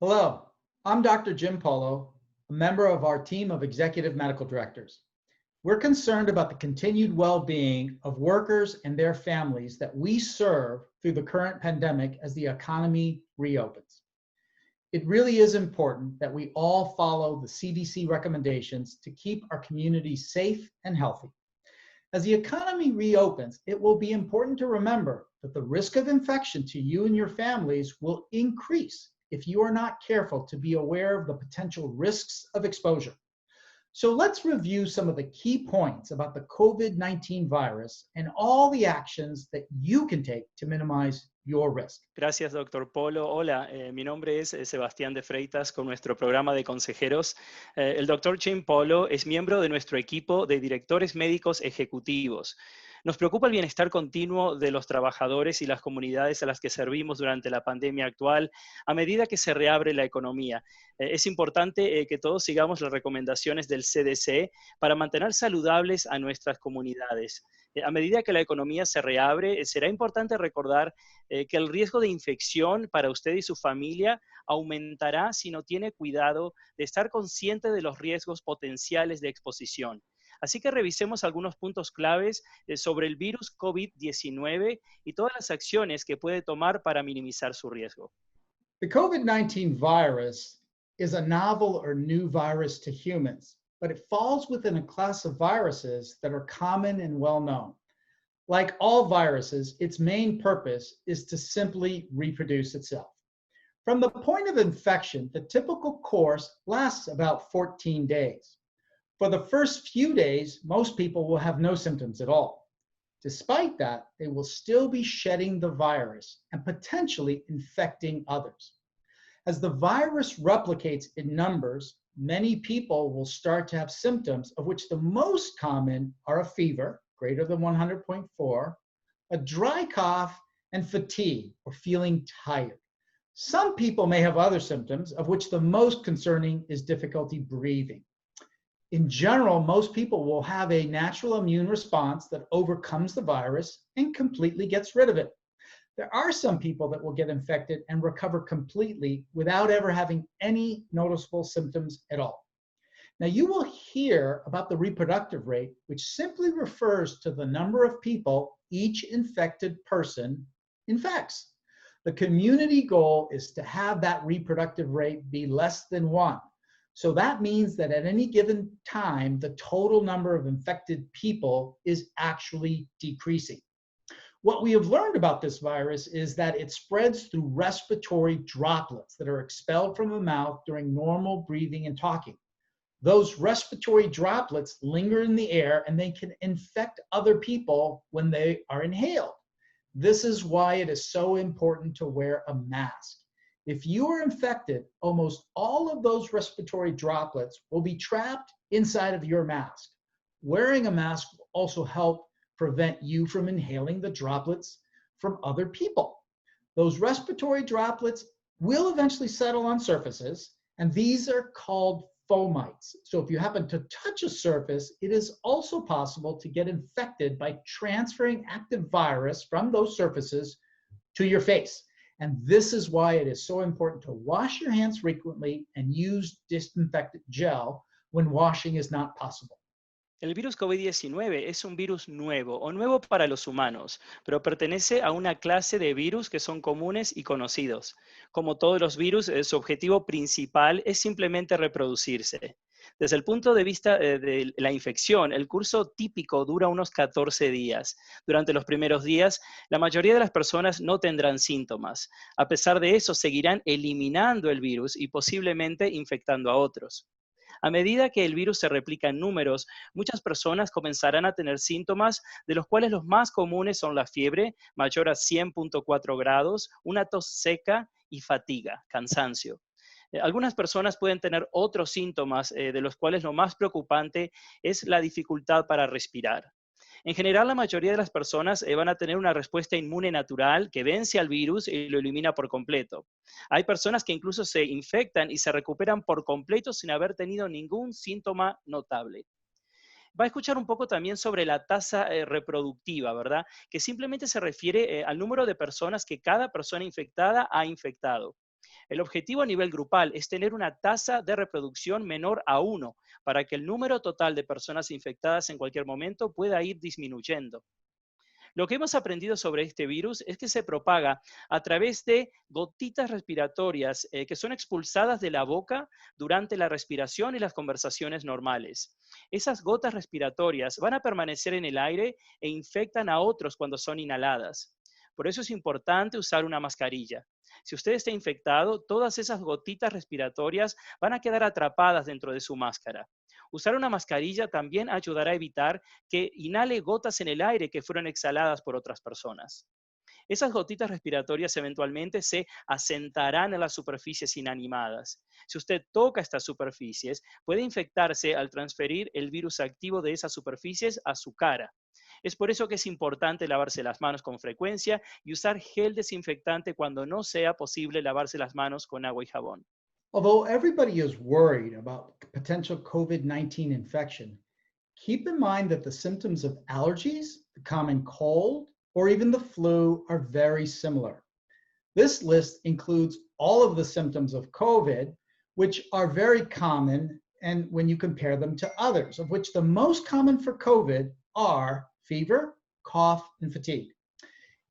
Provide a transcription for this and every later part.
Hello, I'm Dr. Jim Polo, a member of our team of executive medical directors. We're concerned about the continued well-being of workers and their families that we serve through the current pandemic as the economy reopens. It really is important that we all follow the CDC recommendations to keep our communities safe and healthy. As the economy reopens, it will be important to remember that the risk of infection to you and your families will increase if you are not careful to be aware of the potential risks of exposure. So let's review some of the key points about the COVID-19 virus and all the actions that you can take to minimize your risk. Gracias, doctor Polo. Hola, mi nombre es Sebastián de Freitas con nuestro programa de consejeros. El doctor Jim Polo es miembro de nuestro equipo de directores médicos ejecutivos. Nos preocupa el bienestar continuo de los trabajadores y las comunidades a las que servimos durante la pandemia actual a medida que se reabre la economía. Es importante que todos sigamos las recomendaciones del CDC para mantener saludables a nuestras comunidades. A medida que la economía se reabre, será importante recordar que el riesgo de infección para usted y su familia aumentará si no tiene cuidado de estar consciente de los riesgos potenciales de exposición. Así que revisemos algunos puntos claves sobre el virus COVID-19 y todas las acciones que puede tomar para minimizar su riesgo. The COVID-19 virus is a novel or new virus to humans, but it falls within a class of viruses that are common and well known. Like all viruses, its main purpose is to simply reproduce itself. From the point of infection, the typical course lasts about 14 days. For the first few days, most people will have no symptoms at all. Despite that, they will still be shedding the virus and potentially infecting others. As the virus replicates in numbers, many people will start to have symptoms, of which the most common are a fever, greater than 100.4, a dry cough, and fatigue, or feeling tired. Some people may have other symptoms, of which the most concerning is difficulty breathing. In general, most people will have a natural immune response that overcomes the virus and completely gets rid of it. There are some people that will get infected and recover completely without ever having any noticeable symptoms at all. Now, you will hear about the reproductive rate, which simply refers to the number of people each infected person infects. The community goal is to have that reproductive rate be less than 1. So that means that at any given time, the total number of infected people is actually decreasing. What we have learned about this virus is that it spreads through respiratory droplets that are expelled from the mouth during normal breathing and talking. Those respiratory droplets linger in the air and they can infect other people when they are inhaled. This is why it is so important to wear a mask. If you are infected, almost all of those respiratory droplets will be trapped inside of your mask. Wearing a mask will also help prevent you from inhaling the droplets from other people. Those respiratory droplets will eventually settle on surfaces, and these are called fomites. So if you happen to touch a surface, it is also possible to get infected by transferring active virus from those surfaces to your face. And this is why it is so important to wash your hands frequently and use disinfectant gel when washing is not possible. El virus COVID-19 es un virus nuevo o nuevo para los humanos, pero pertenece a una clase de virus que son comunes y conocidos. Como todos los virus, su objetivo principal es simplemente reproducirse. Desde el punto de vista de la infección, el curso típico dura unos 14 días. Durante los primeros días, la mayoría de las personas no tendrán síntomas. A pesar de eso, seguirán eliminando el virus y posiblemente infectando a otros. A medida que el virus se replica en números, muchas personas comenzarán a tener síntomas, de los cuales los más comunes son la fiebre, mayor a 100.4 grados, una tos seca y fatiga, cansancio. Algunas personas pueden tener otros síntomas, de los cuales lo más preocupante es la dificultad para respirar. En general, la mayoría de las personas van a tener una respuesta inmune natural que vence al virus y lo elimina por completo. Hay personas que incluso se infectan y se recuperan por completo sin haber tenido ningún síntoma notable. Va a escuchar un poco también sobre la tasa reproductiva, ¿verdad? Que simplemente se refiere al número de personas que cada persona infectada ha infectado. El objetivo a nivel grupal es tener una tasa de reproducción menor a 1 para que el número total de personas infectadas en cualquier momento pueda ir disminuyendo. Lo que hemos aprendido sobre este virus es que se propaga a través de gotitas respiratorias que son expulsadas de la boca durante la respiración y las conversaciones normales. Esas gotas respiratorias van a permanecer en el aire e infectan a otros cuando son inhaladas. Por eso es importante usar una mascarilla. Si usted está infectado, todas esas gotitas respiratorias van a quedar atrapadas dentro de su máscara. Usar una mascarilla también ayudará a evitar que inhale gotas en el aire que fueron exhaladas por otras personas. Esas gotitas respiratorias eventualmente se asentarán en las superficies inanimadas. Si usted toca estas superficies, puede infectarse al transferir el virus activo de esas superficies a su cara. Es por eso que es importante lavarse las manos con frecuencia y usar gel desinfectante cuando no sea posible lavarse las manos con agua y jabón. Although everybody is worried about potential COVID-19 infection, keep in mind that the symptoms of allergies, the common cold, or even the flu are very similar. This list includes all of the symptoms of COVID, which are very common, and when you compare them to others, of which the most common for COVID are fever, cough, and fatigue.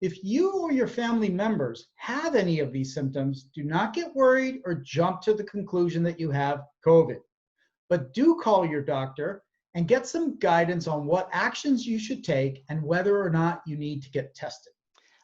If you or your family members have any of these symptoms, do not get worried or jump to the conclusion that you have COVID, but do call your doctor and get some guidance on what actions you should take and whether or not you need to get tested.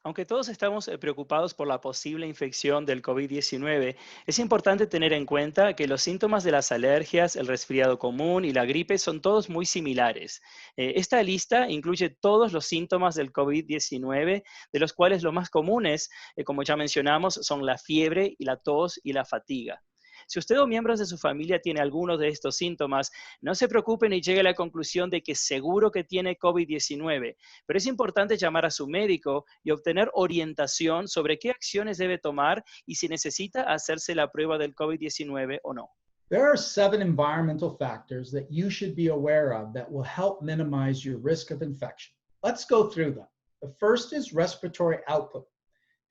Aunque todos estamos preocupados por la posible infección del COVID-19, es importante tener en cuenta que los síntomas de las alergias, el resfriado común y la gripe son todos muy similares. Esta lista incluye todos los síntomas del COVID-19, de los cuales los más comunes, como ya mencionamos, son la fiebre y la tos y la fatiga. Si usted o miembros de su familia tiene alguno de estos síntomas, no se preocupen y llegue a la conclusión de que seguro que tiene COVID-19, pero es importante llamar a su médico y obtener orientación sobre qué acciones debe tomar y si necesita hacerse la prueba del COVID-19 o no. There are 7 environmental factors that you should be aware of that will help minimize your risk of infection. Let's go through them. The first is respiratory output.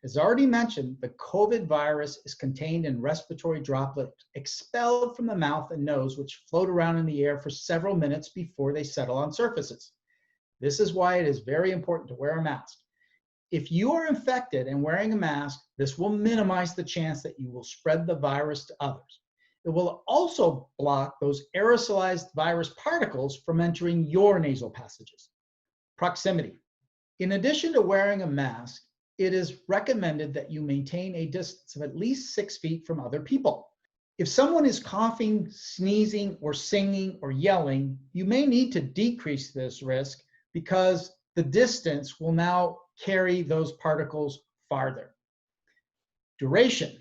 As already mentioned, the COVID virus is contained in respiratory droplets expelled from the mouth and nose, which float around in the air for several minutes before they settle on surfaces. This is why it is very important to wear a mask. If you are infected and wearing a mask, this will minimize the chance that you will spread the virus to others. It will also block those aerosolized virus particles from entering your nasal passages. Proximity. In addition to wearing a mask, it is recommended that you maintain a distance of at least 6 feet from other people. If someone is coughing, sneezing, or singing or yelling, you may need to decrease this risk because the distance will now carry those particles farther. Duration.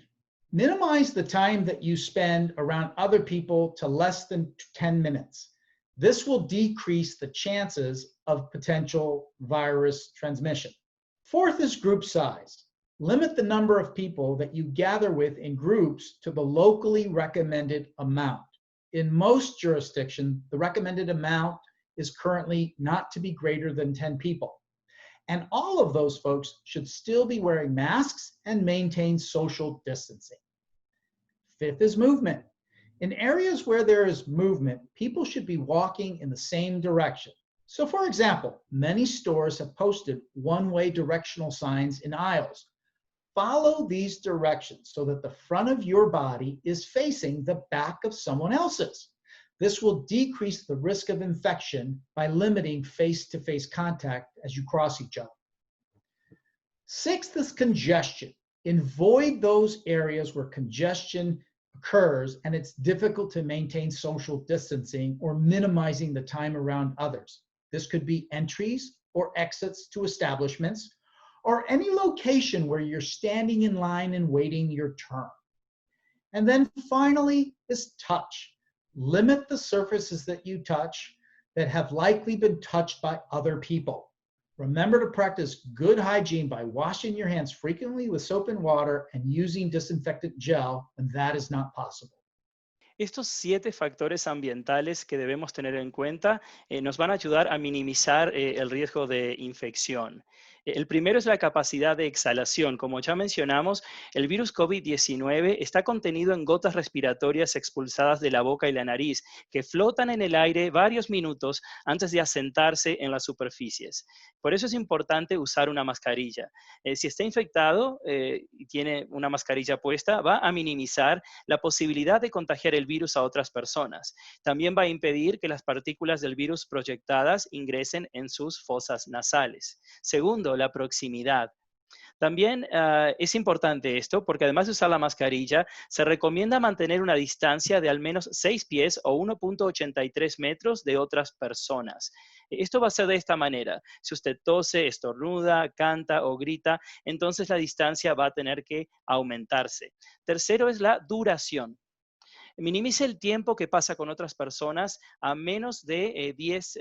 Minimize the time that you spend around other people to less than 10 minutes. This will decrease the chances of potential virus transmission. Fourth is group size. Limit the number of people that you gather with in groups to the locally recommended amount. In most jurisdictions, the recommended amount is currently not to be greater than 10 people. And all of those folks should still be wearing masks and maintain social distancing. Fifth is movement. In areas where there is movement, people should be walking in the same direction. So for example, many stores have posted one-way directional signs in aisles. Follow these directions so that the front of your body is facing the back of someone else's. This will decrease the risk of infection by limiting face-to-face contact as you cross each other. Sixth is congestion. Avoid those areas where congestion occurs and it's difficult to maintain social distancing or minimizing the time around others. This could be entries or exits to establishments or any location where you're standing in line and waiting your turn. And then finally is touch. Limit the surfaces that you touch that have likely been touched by other people. Remember to practice good hygiene by washing your hands frequently with soap and water and using disinfectant gel when that is not possible. Estos 7 factores ambientales que debemos tener en cuenta nos van a ayudar a minimizar el riesgo de infección. El primero es la capacidad de exhalación. Como ya mencionamos, el virus COVID-19 está contenido en gotas respiratorias expulsadas de la boca y la nariz, que flotan en el aire varios minutos antes de asentarse en las superficies. Por eso es importante usar una mascarilla. Si está infectado y tiene una mascarilla puesta, va a minimizar la posibilidad de contagiar el virus a otras personas. También va a impedir que las partículas del virus proyectadas ingresen en sus fosas nasales. Segundo, la proximidad. También es importante esto porque además de usar la mascarilla, se recomienda mantener una distancia de al menos 6 pies o 1,83 metros de otras personas. Esto va a ser de esta manera. Si usted tose, estornuda, canta o grita, entonces la distancia va a tener que aumentarse. Tercero es la duración. Minimice el tiempo que pasa con otras personas a menos de 10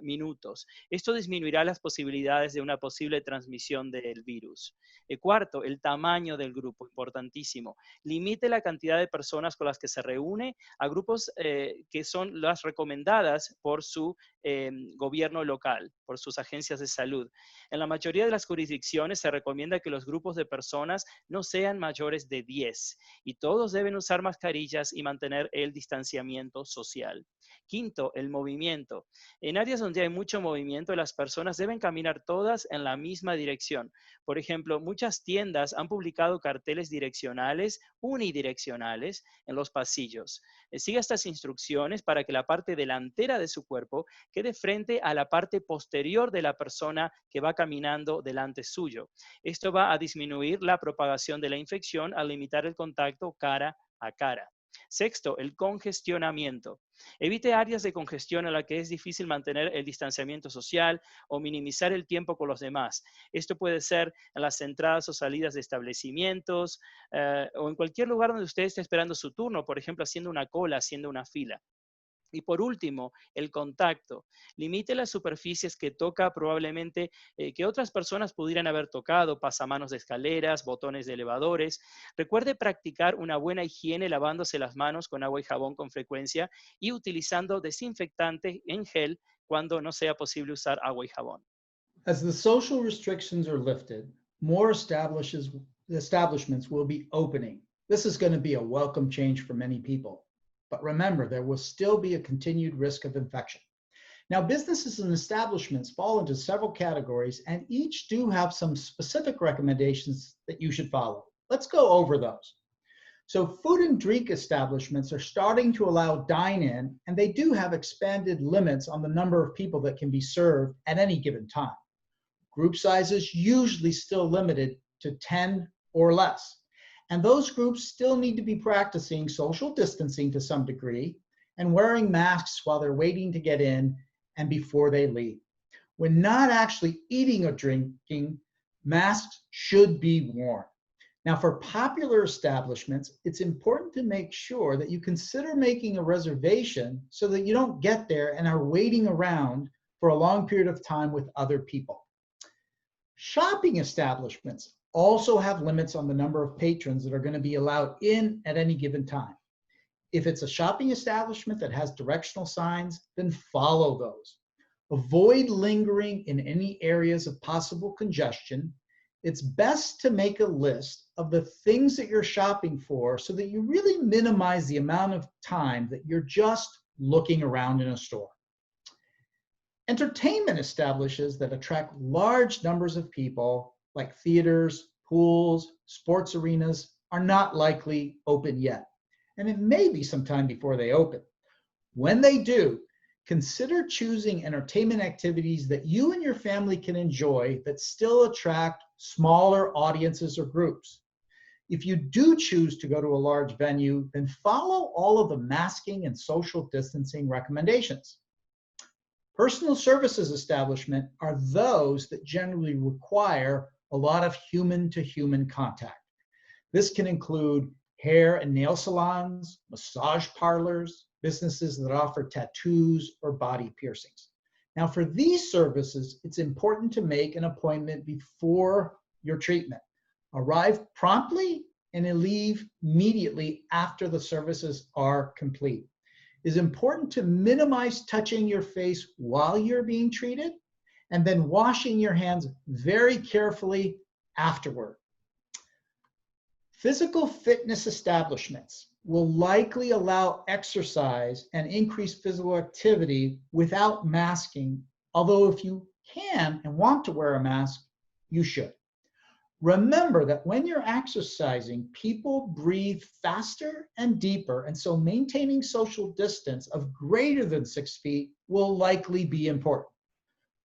minutos. Esto disminuirá las posibilidades de una posible transmisión del virus. Cuarto, el tamaño del grupo, importantísimo. Limite la cantidad de personas con las que se reúne a grupos que son las recomendadas por su gobierno local, por sus agencias de salud. En la mayoría de las jurisdicciones se recomienda que los grupos de personas no sean mayores de 10 y todos deben usar mascarillas y mantener el distanciamiento social. Quinto, el movimiento. En áreas donde hay mucho movimiento, las personas deben caminar todas en la misma dirección. Por ejemplo, muchas tiendas han publicado carteles direccionales, unidireccionales, en los pasillos. Siga estas instrucciones para que la parte delantera de su cuerpo quede frente a la parte posterior de la persona que va caminando delante suyo. Esto va a disminuir la propagación de la infección al limitar el contacto cara a cara. Sexto, el congestionamiento. Evite áreas de congestión en las que es difícil mantener el distanciamiento social o minimizar el tiempo con los demás. Esto puede ser en las entradas o salidas de establecimientos o en cualquier lugar donde usted esté esperando su turno, por ejemplo, haciendo una cola, haciendo una fila. Y por último, el contacto. Limite las superficies que toca probablemente que otras personas pudieran haber tocado, pasamanos de escaleras, botones de elevadores. Recuerde practicar una buena higiene lavándose las manos con agua y jabón con frecuencia y utilizando desinfectante en gel cuando no sea posible usar agua y jabón. As the social restrictions are lifted, more establishments will be opening. This is going to be a welcome change for many people. But remember, there will still be a continued risk of infection. Now, businesses and establishments fall into several categories, and each do have some specific recommendations that you should follow. Let's go over those. So, food and drink establishments are starting to allow dine-in, and they do have expanded limits on the number of people that can be served at any given time. Group sizes usually still limited to 10 or less. And those groups still need to be practicing social distancing to some degree and wearing masks while they're waiting to get in and before they leave. When not actually eating or drinking, masks should be worn. Now, for popular establishments, it's important to make sure that you consider making a reservation so that you don't get there and are waiting around for a long period of time with other people. Shopping establishments also have limits on the number of patrons that are going to be allowed in at any given time. If it's a shopping establishment that has directional signs, then follow those. Avoid lingering in any areas of possible congestion. It's best to make a list of the things that you're shopping for so that you really minimize the amount of time that you're just looking around in a store. Entertainment establishments that attract large numbers of people, like theaters, pools, sports arenas, are not likely open yet. And it may be some time before they open. When they do, consider choosing entertainment activities that you and your family can enjoy that still attract smaller audiences or groups. If you do choose to go to a large venue, then follow all of the masking and social distancing recommendations. Personal services establishments are those that generally require a lot of human-to-human contact. This can include hair and nail salons, massage parlors, businesses that offer tattoos or body piercings. Now, for these services, it's important to make an appointment before your treatment. Arrive promptly and leave immediately after the services are complete. It's important to minimize touching your face while you're being treated and then washing your hands very carefully afterward. Physical fitness establishments will likely allow exercise and increased physical activity without masking, although if you can and want to wear a mask, you should. Remember that when you're exercising, people breathe faster and deeper, and so maintaining social distance of greater than 6 feet will likely be important.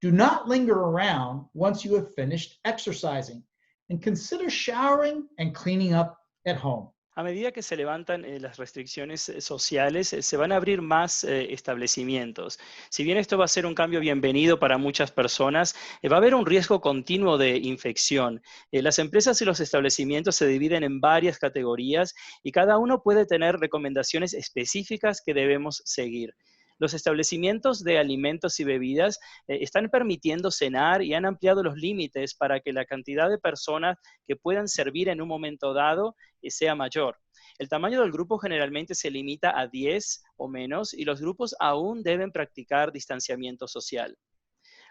Do not linger around once you have finished exercising, and consider showering and cleaning up at home. A medida que se levantan las restricciones sociales, se van a abrir más establecimientos. Si bien esto va a ser un cambio bienvenido para muchas personas, va a haber un riesgo continuo de infección. Las empresas y los establecimientos se dividen en varias categorías y cada uno puede tener recomendaciones específicas que debemos seguir. Los establecimientos de alimentos y bebidas están permitiendo cenar y han ampliado los límites para que la cantidad de personas que puedan servir en un momento dado sea mayor. El tamaño del grupo generalmente se limita a 10 o menos y los grupos aún deben practicar distanciamiento social.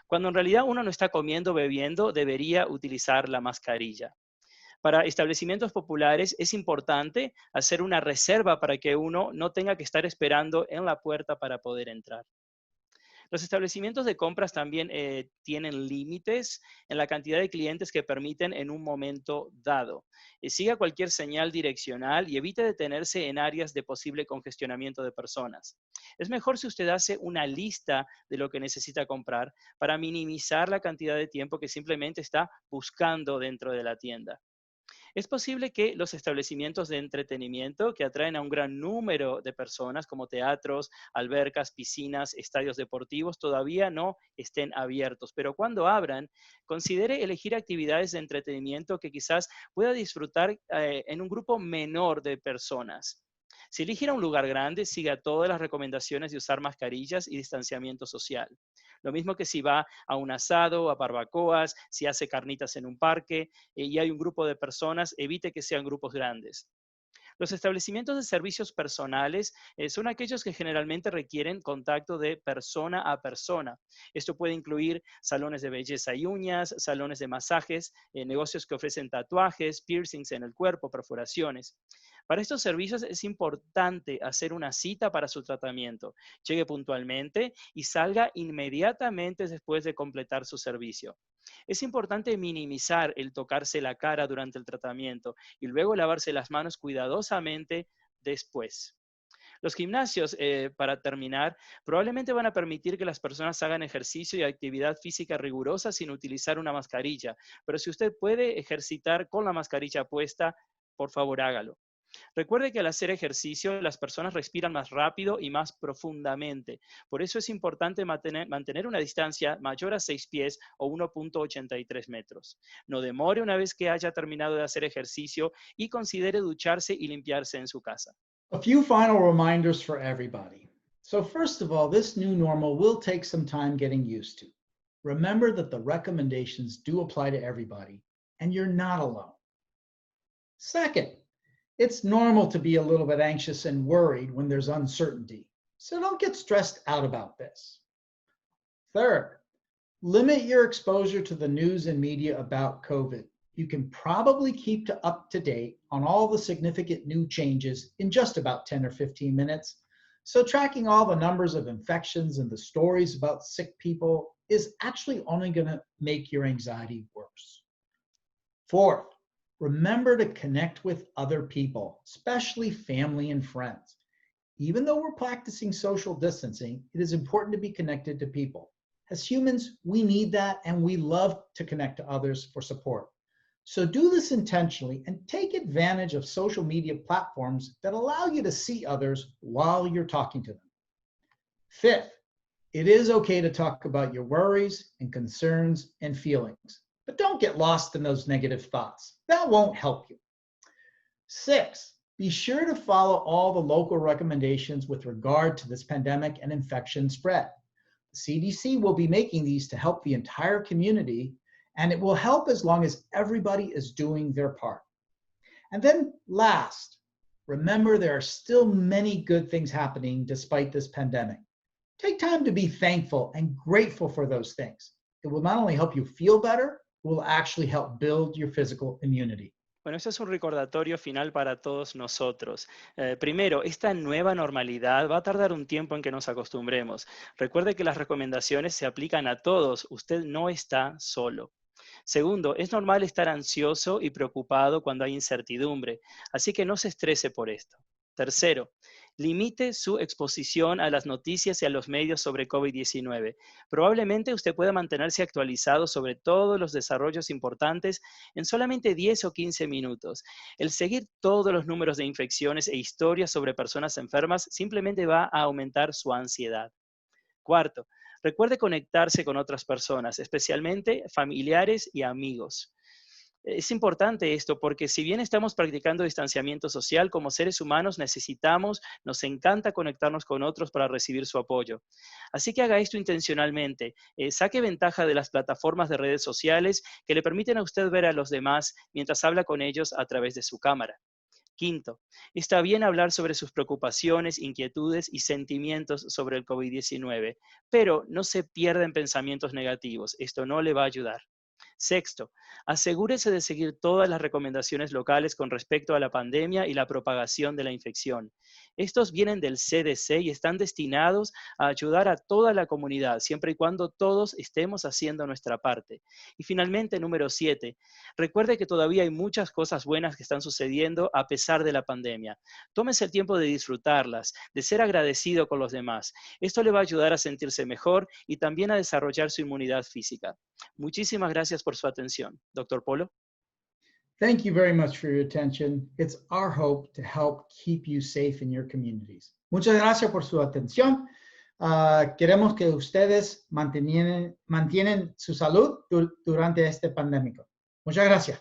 Cuando en realidad uno no está comiendo o bebiendo, debería utilizar la mascarilla. Para establecimientos populares es importante hacer una reserva para que uno no tenga que estar esperando en la puerta para poder entrar. Los establecimientos de compras también tienen límites en la cantidad de clientes que permiten en un momento dado. Siga cualquier señal direccional y evite detenerse en áreas de posible congestionamiento de personas. Es mejor si usted hace una lista de lo que necesita comprar para minimizar la cantidad de tiempo que simplemente está buscando dentro de la tienda. Es posible que los establecimientos de entretenimiento que atraen a un gran número de personas, como teatros, albercas, piscinas, estadios deportivos, todavía no estén abiertos. Pero cuando abran, considere elegir actividades de entretenimiento que quizás pueda disfrutar en un grupo menor de personas. Si elige ir a un lugar grande, siga todas las recomendaciones de usar mascarillas y distanciamiento social. Lo mismo que si va a un asado, a barbacoas, si hace carnitas en un parque y hay un grupo de personas, evite que sean grupos grandes. Los establecimientos de servicios personales son aquellos que generalmente requieren contacto de persona a persona. Esto puede incluir salones de belleza y uñas, salones de masajes, negocios que ofrecen tatuajes, piercings en el cuerpo, perforaciones. Para estos servicios es importante hacer una cita para su tratamiento. Llegue puntualmente y salga inmediatamente después de completar su servicio. Es importante minimizar el tocarse la cara durante el tratamiento y luego lavarse las manos cuidadosamente después. Los gimnasios, para terminar, probablemente van a permitir que las personas hagan ejercicio y actividad física rigurosa sin utilizar una mascarilla, pero si usted puede ejercitar con la mascarilla puesta, por favor hágalo. Recuerde que al hacer ejercicio, las personas respiran más rápido y más profundamente. Por eso es importante mantener una distancia mayor a 6 pies o 1,83 metros. No demore una vez que haya terminado de hacer ejercicio y considere ducharse y limpiarse en su casa. A few final reminders for everybody. So first of all, this new normal will take some time getting used to. Remember that the recommendations do apply to everybody, and you're not alone. Second, it's normal to be a little bit anxious and worried when there's uncertainty, so don't get stressed out about this. Third, limit your exposure to the news and media about COVID. You can probably keep up to date on all the significant new changes in just about 10 or 15 minutes. So tracking all the numbers of infections and the stories about sick people is actually only going to make your anxiety worse. Fourth, remember to connect with other people, especially family and friends. Even though we're practicing social distancing, it is important to be connected to people. As humans, we need that, and we love to connect to others for support. So do this intentionally and take advantage of social media platforms that allow you to see others while you're talking to them. Fifth, it is okay to talk about your worries and concerns and feelings, but don't get lost in those negative thoughts. That won't help you. Six, be sure to follow all the local recommendations with regard to this pandemic and infection spread. The CDC will be making these to help the entire community, and it will help as long as everybody is doing their part. And then last, remember there are still many good things happening despite this pandemic. Take time to be thankful and grateful for those things. it will not only help you feel better, it will actually help build your physical immunity. Bueno, eso es un recordatorio final para todos nosotros. Primero, esta nueva normalidad va a tardar un tiempo en que nos acostumbremos. Recuerde que las recomendaciones se aplican a todos. Usted no está solo. Segundo, es normal estar ansioso y preocupado cuando hay incertidumbre, así que no se estrese por esto. Tercero, limite su exposición a las noticias y a los medios sobre COVID-19. Probablemente usted pueda mantenerse actualizado sobre todos los desarrollos importantes en solamente 10 o 15 minutos. El seguir todos los números de infecciones e historias sobre personas enfermas simplemente va a aumentar su ansiedad. Cuarto, recuerde conectarse con otras personas, especialmente familiares y amigos. Es importante esto porque si bien estamos practicando distanciamiento social, como seres humanos nos encanta conectarnos con otros para recibir su apoyo. Así que haga esto intencionalmente. Saque ventaja de las plataformas de redes sociales que le permiten a usted ver a los demás mientras habla con ellos a través de su cámara. Quinto, está bien hablar sobre sus preocupaciones, inquietudes y sentimientos sobre el COVID-19, pero no se pierda en pensamientos negativos. Esto no le va a ayudar. Sexto, asegúrese de seguir todas las recomendaciones locales con respecto a la pandemia y la propagación de la infección. Estos vienen del CDC y están destinados a ayudar a toda la comunidad, siempre y cuando todos estemos haciendo nuestra parte. Y finalmente, número 7, recuerde que todavía hay muchas cosas buenas que están sucediendo a pesar de la pandemia. Tómese el tiempo de disfrutarlas, de ser agradecido con los demás. Esto le va a ayudar a sentirse mejor y también a desarrollar su inmunidad física. Muchísimas gracias por su atención. Doctor Polo. Thank you very much for your attention. It's our hope to help keep you safe in your communities. Muchas gracias por su atención. Queremos que ustedes mantienen su salud durante este pandémico. Muchas gracias.